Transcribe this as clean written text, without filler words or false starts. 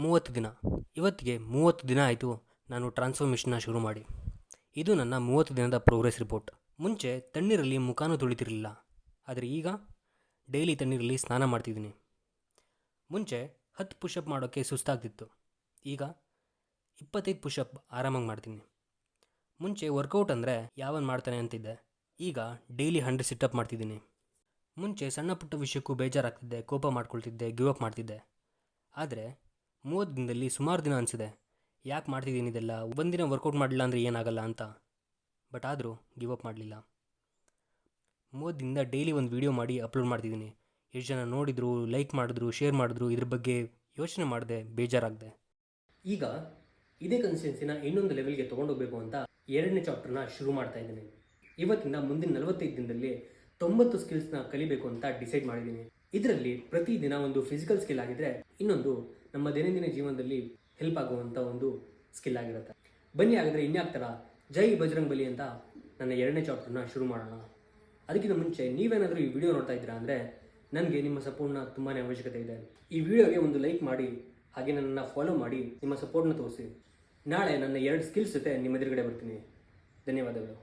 30 ದಿನ. ಇವತ್ತಿಗೆ 30 ದಿನ ಆಯಿತು ನಾನು ಟ್ರಾನ್ಸ್ಫಾರ್ಮೇಷನ್ನ ಶುರು ಮಾಡಿ. ಇದು ನನ್ನ 30 ದಿನದ ಪ್ರೋಗ್ರೆಸ್ ರಿಪೋರ್ಟ್. ಮುಂಚೆ ತಣ್ಣೀರಲ್ಲಿ ಮುಖಾನೂ ತೊಳಿತಿರಲಿಲ್ಲ, ಆದರೆ ಈಗ ಡೈಲಿ ತಣ್ಣೀರಲ್ಲಿ ಸ್ನಾನ ಮಾಡ್ತಿದ್ದೀನಿ. ಮುಂಚೆ 10 ಪುಷಪ್ ಮಾಡೋಕ್ಕೆ ಸುಸ್ತಾಗ್ತಿತ್ತು, ಈಗ 25 ಪುಷಪ್ ಆರಾಮಾಗಿ ಮಾಡ್ತೀನಿ. ಮುಂಚೆ ವರ್ಕೌಟ್ ಅಂದರೆ ಯಾವನ್ ಮಾಡ್ತಾನೆ ಅಂತಿದ್ದೆ, ಈಗ ಡೈಲಿ 100 ಸಿಟಪ್ ಮಾಡ್ತಿದ್ದೀನಿ. ಮುಂಚೆ ಸಣ್ಣ ಪುಟ್ಟ ವಿಷಯಕ್ಕೂ ಬೇಜಾರಾಗ್ತಿದ್ದೆ, ಕೋಪ ಮಾಡ್ಕೊಳ್ತಿದ್ದೆ, ಗಿವ್ ಅಪ್ ಮಾಡ್ತಿದ್ದೆ. ಆದರೆ 30 ದಿನದಲ್ಲಿ ಸುಮಾರು ದಿನ ಅನಿಸಿದೆ, ಯಾಕೆ ಮಾಡ್ತಿದ್ದೀನಿ ಇದೆಲ್ಲ, ಒಂದಿನ ವರ್ಕೌಟ್ ಮಾಡಲಿಲ್ಲ ಅಂದರೆ ಏನಾಗಲ್ಲ ಅಂತ. ಬಟ್ ಆದರೂ ಗಿವ್ ಅಪ್ ಮಾಡಲಿಲ್ಲ. 30 ದಿನದಿಂದ ಡೈಲಿ ಒಂದು ವೀಡಿಯೋ ಮಾಡಿ ಅಪ್ಲೋಡ್ ಮಾಡ್ತಿದ್ದೀನಿ. ಎಷ್ಟು ಜನ ನೋಡಿದ್ರು, ಲೈಕ್ ಮಾಡಿದ್ರು, ಶೇರ್ ಮಾಡಿದ್ರು, ಇದ್ರ ಬಗ್ಗೆ ಯೋಚನೆ ಮಾಡಿದೆ, ಬೇಜಾರಾಗಿದೆ. ಈಗ ಇದೇ ಕನ್ಸಿಸ್ಟೆನ್ಸಿನ ಇನ್ನೊಂದು ಲೆವೆಲ್ಗೆ ತೊಗೊಂಡೋಗ್ಬೇಕು ಅಂತ 2ನೇ ಚಾಪ್ಟರ್ನ ಶುರು ಮಾಡ್ತಾ ಇದ್ದೀನಿ. ಇವತ್ತಿಂದ ಮುಂದಿನ 45 ದಿನದಲ್ಲಿ 90 ಸ್ಕಿಲ್ಸ್ನ ಕಲಿಬೇಕು ಅಂತ ಡಿಸೈಡ್ ಮಾಡಿದ್ದೀನಿ. ಇದರಲ್ಲಿ ಪ್ರತಿದಿನ ಒಂದು ಫಿಸಿಕಲ್ ಸ್ಕಿಲ್ ಆಗಿದ್ರೆ, ಇನ್ನೊಂದು ನಮ್ಮ ದೈನಂದಿನ ಜೀವನದಲ್ಲಿ ಹೆಲ್ಪ್ ಆಗುವಂಥ ಒಂದು ಸ್ಕಿಲ್ ಆಗಿರುತ್ತೆ. ಬನ್ನಿ ಹಾಗಾದರೆ ಇನ್ಯಾಕ್ತರ ಜೈ ಬಜರಂಗ್ ಬಲಿ ಅಂತ ನನ್ನ 2ನೇ ಚಾಪ್ಟರ್ನ ಶುರು ಮಾಡೋಣ. ಅದಕ್ಕಿಂತ ಮುಂಚೆ ನೀವೇನಾದರೂ ಈ ವಿಡಿಯೋ ನೋಡ್ತಾ ಇದ್ದೀರಾ ಅಂದರೆ ನನಗೆ ನಿಮ್ಮ ಸಪೋರ್ಟ್ನ ತುಂಬಾ ಅವಶ್ಯಕತೆ ಇದೆ. ಈ ವಿಡಿಯೋಗೆ ಒಂದು ಲೈಕ್ ಮಾಡಿ, ಹಾಗೆ ನನ್ನನ್ನು ಫಾಲೋ ಮಾಡಿ ನಿಮ್ಮ ಸಪೋರ್ಟ್ನ ತೋರಿಸಿ. ನಾಳೆ ನನ್ನ 2 ಸ್ಕಿಲ್ಸ್ ಜೊತೆ ನಿಮ್ಮ ಎದುರುಗಡೆ ಬರ್ತೀನಿ. ಧನ್ಯವಾದಗಳು.